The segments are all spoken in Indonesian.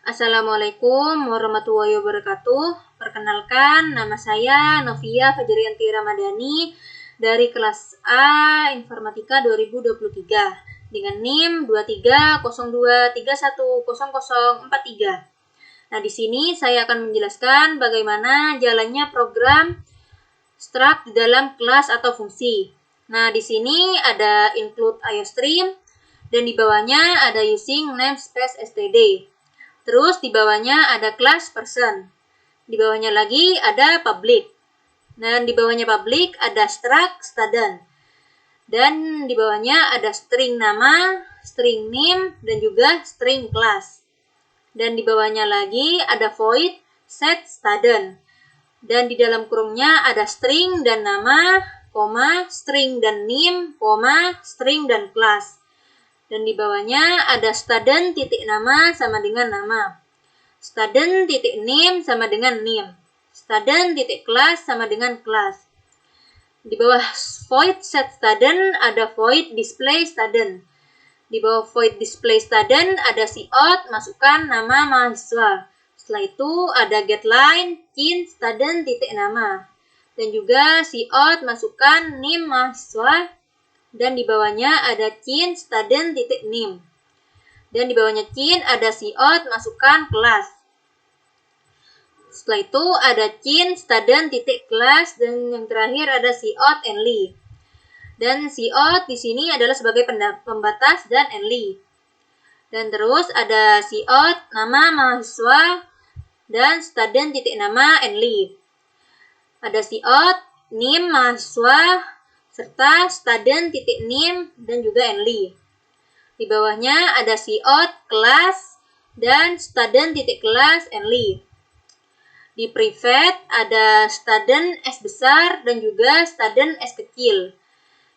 Assalamualaikum warahmatullahi wabarakatuh. Perkenalkan, nama saya Novia Fajrianti Ramadhani dari kelas A Informatika 2023 dengan NIM 2302310043. Nah, di sini saya akan menjelaskan bagaimana jalannya program struct di dalam kelas atau fungsi. Nah, di sini ada include IOStream dan di bawahnya ada using namespace std. Terus di bawahnya ada class person. Di bawahnya lagi ada public. Dan di bawahnya public ada struct student. Dan di bawahnya ada string nama, string name, dan juga string class. Dan di bawahnya lagi ada void set student. Dan di dalam kurungnya ada string dan nama, string dan name, string dan class. Dan di bawahnya ada student titik nama sama dengan nama. Student titik name sama dengan name. Student titik class sama dengan class. Di bawah void set student ada void display student. Di bawah void display student ada cout, masukkan nama mahasiswa. Setelah itu ada getLine, change student titik nama. Dan juga cout, masukkan name mahasiswa. Dan di bawahnya ada change student titik name. Dan di bawahnya change ada cout, masukkan kelas. Setelah itu ada change student titik class dan yang terakhir ada cout and leave. Dan cout di sini adalah sebagai pembatas dan and leave. Dan terus ada cout nama mahasiswa dan student titik nama and leave. Ada cout name mahasiswa serta student titik name dan juga and leave. Di bawahnya ada cout class dan student titik class and leave. Di private ada student S besar dan juga student S kecil.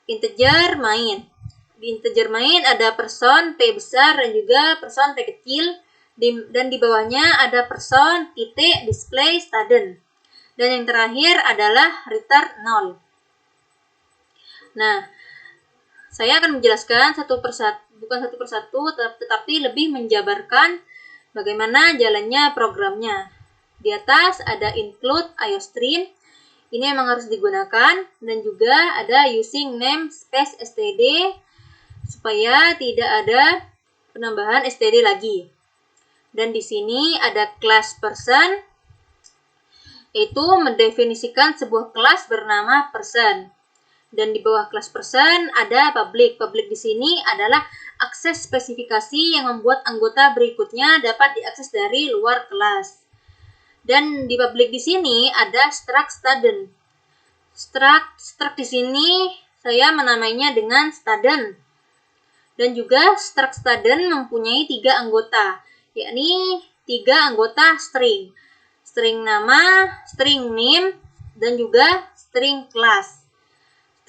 Integer main. Di integer main ada person P besar dan juga person P kecil. Dan di bawahnya ada person titik display student. Dan yang terakhir adalah return 0. Nah, saya akan menjelaskan bukan satu persatu, tetapi lebih menjabarkan bagaimana jalannya programnya. Di atas ada include IOStream, ini memang harus digunakan, dan juga ada using namespace std, supaya tidak ada penambahan std lagi. Dan di sini ada class person, yaitu mendefinisikan sebuah kelas bernama person. Dan di bawah class person ada public. Public di sini adalah akses spesifikasi yang membuat anggota berikutnya dapat diakses dari luar kelas. Dan di public di sini ada struct student. Struct di sini saya menamainya dengan student. Dan juga struct student mempunyai 3 anggota, yakni 3 anggota string. String nama, string name, dan juga string class.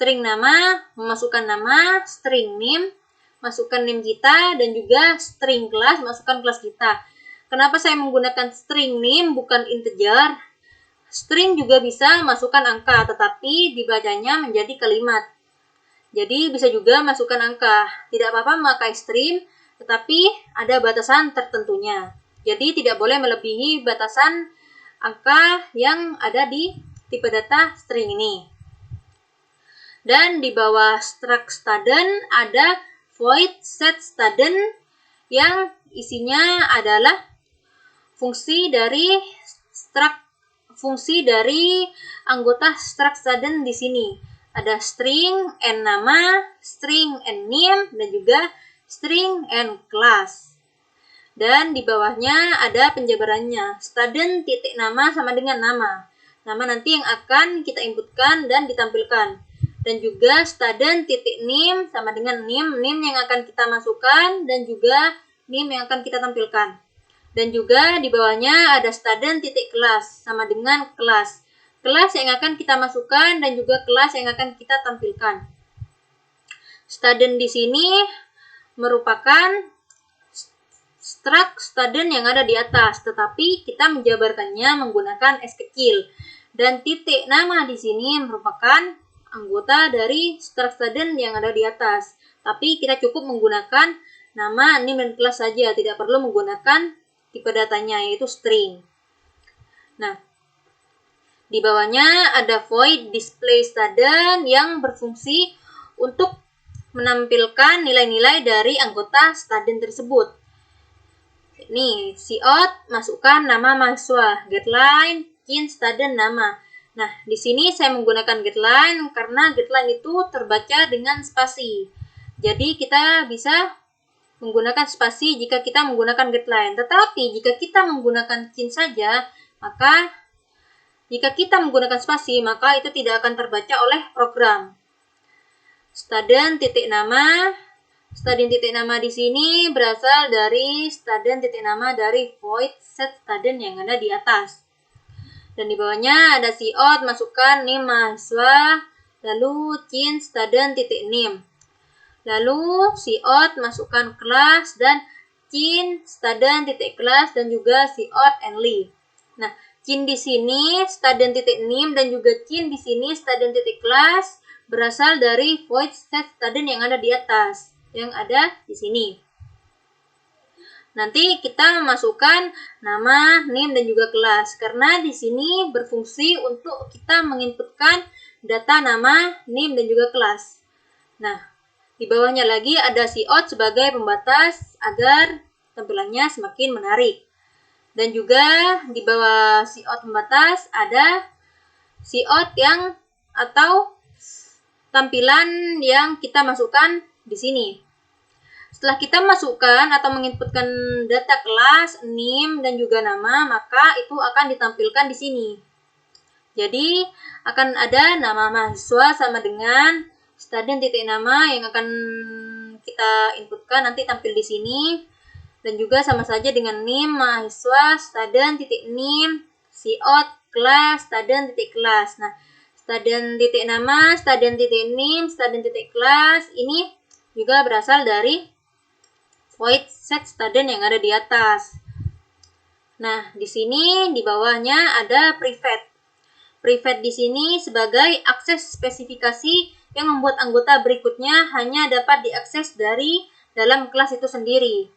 String nama, memasukkan nama, string name, masukkan name kita, dan juga string class, masukkan kelas kita. Kenapa saya menggunakan string name bukan integer? String juga bisa masukkan angka, tetapi dibacanya menjadi kalimat. Jadi bisa juga masukkan angka. Tidak apa-apa memakai string, tetapi ada batasan tertentunya. Jadi tidak boleh melebihi batasan angka yang ada di tipe data string ini. Dan di bawah struct student ada void set student yang isinya adalah fungsi dari anggota struct student di sini. Ada string and nama, string and name, dan juga string and class. Dan di bawahnya ada penjabarannya. Student titik nama sama dengan nama. Nama nanti yang akan kita inputkan dan ditampilkan. Dan juga student titik name sama dengan name yang akan kita masukkan dan juga name yang akan kita tampilkan. Dan juga di bawahnya ada student titik class sama dengan kelas. Kelas yang akan kita masukkan dan juga kelas yang akan kita tampilkan. Student di sini merupakan struct student yang ada di atas, tetapi kita menjabarkannya menggunakan S kecil. Dan titik nama di sini merupakan anggota dari struct student yang ada di atas. Tapi kita cukup menggunakan nama, name, dan kelas saja. Tidak perlu menggunakan tipe datanya, yaitu string. Nah, di bawahnya ada void display student yang berfungsi untuk menampilkan nilai-nilai dari anggota student tersebut. Nih, cout masukkan nama mahasiswa, getLine, kin student nama. Nah, di sini saya menggunakan getLine karena getLine itu terbaca dengan spasi. Jadi kita bisa menggunakan spasi jika kita menggunakan getLine. Tetapi jika kita menggunakan kin saja, maka jika kita menggunakan spasi, maka itu tidak akan terbaca oleh program. Student titik nama di sini berasal dari student titik nama dari void set student yang ada di atas. Dan di bawahnya ada cout, masukkan name mahasiswa, lalu kin student titik name. Lalu cout, masukkan kelas dan kin student titik kelas dan juga cout only. Nah, kin di sini student titik name dan juga kin di sini student titik kelas berasal dari void set student yang ada di atas, yang ada di sini. Nanti kita memasukkan nama, name dan juga kelas karena di sini berfungsi untuk kita menginputkan data nama, name dan juga kelas. Nah, di bawahnya lagi ada cout sebagai pembatas agar tampilannya semakin menarik. Dan juga di bawah cout pembatas ada cout yang atau tampilan yang kita masukkan di sini. Setelah kita masukkan atau menginputkan data kelas, name dan juga nama, maka itu akan ditampilkan di sini. Jadi akan ada nama mahasiswa sama dengan student titik nama yang akan kita inputkan nanti tampil di sini. Dan juga sama saja dengan name mahasiswa, student titik name, cout kelas, student titik kelas. Nah, student titik nama, student titik name, student titik kelas ini juga berasal dari void set student yang ada di atas. Nah, di sini di bawahnya ada private. Private di sini sebagai akses spesifikasi yang membuat anggota berikutnya hanya dapat diakses dari dalam kelas itu sendiri.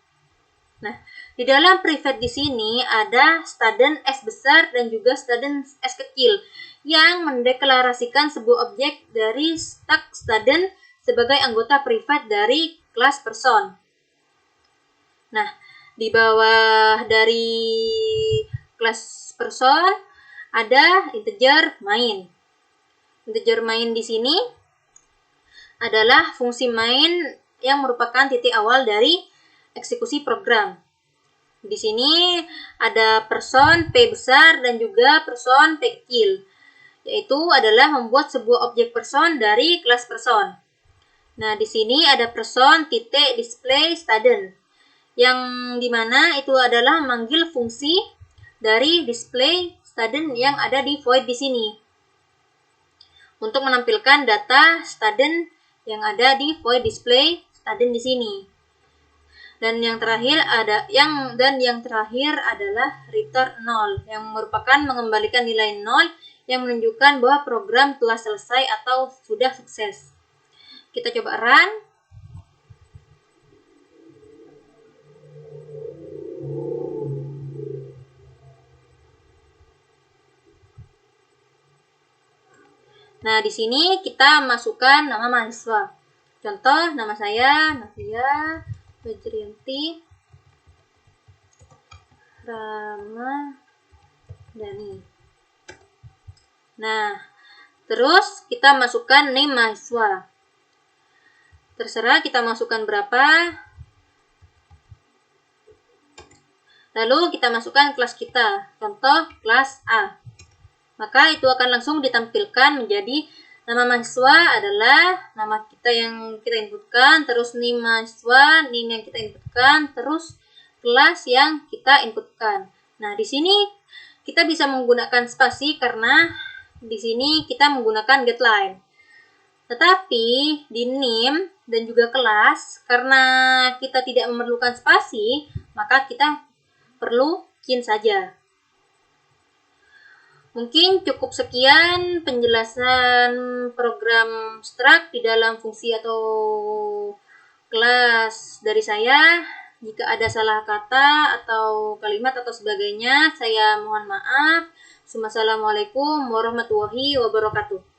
Nah, di dalam private di sini ada student S besar dan juga student S kecil yang mendeklarasikan sebuah objek dari stack student sebagai anggota private dari kelas person. Nah, di bawah dari kelas person ada integer main. Integer main di sini adalah fungsi main yang merupakan titik awal dari eksekusi program. Di sini ada person P besar dan juga person P kecil, yaitu adalah membuat sebuah objek person dari kelas person. Nah, di sini ada person titik display student, yang dimana itu adalah memanggil fungsi dari display student yang ada di void di sini untuk menampilkan data student yang ada di void display student di sini. Dan yang terakhir adalah return 0 yang merupakan mengembalikan nilai 0 yang menunjukkan bahwa program telah selesai atau sudah sukses. Kita coba run. Nah, di sini kita masukkan nama mahasiswa. Contoh, nama saya Navia Fajrianti Ramadhani. Nah, terus kita masukkan name mahasiswa. Terserah kita masukkan berapa. Lalu kita masukkan kelas kita. Contoh, kelas A. Maka itu akan langsung ditampilkan menjadi nama mahasiswa adalah nama kita yang kita inputkan, terus name mahasiswa, name yang kita inputkan, terus kelas yang kita inputkan. Nah, di sini kita bisa menggunakan spasi karena di sini kita menggunakan getLine. Tetapi di name dan juga kelas, karena kita tidak memerlukan spasi, maka kita perlu kin saja. Mungkin cukup sekian penjelasan program struct di dalam fungsi atau kelas dari saya. Jika ada salah kata atau kalimat atau sebagainya, saya mohon maaf. Wassalamualaikum warahmatullahi wabarakatuh.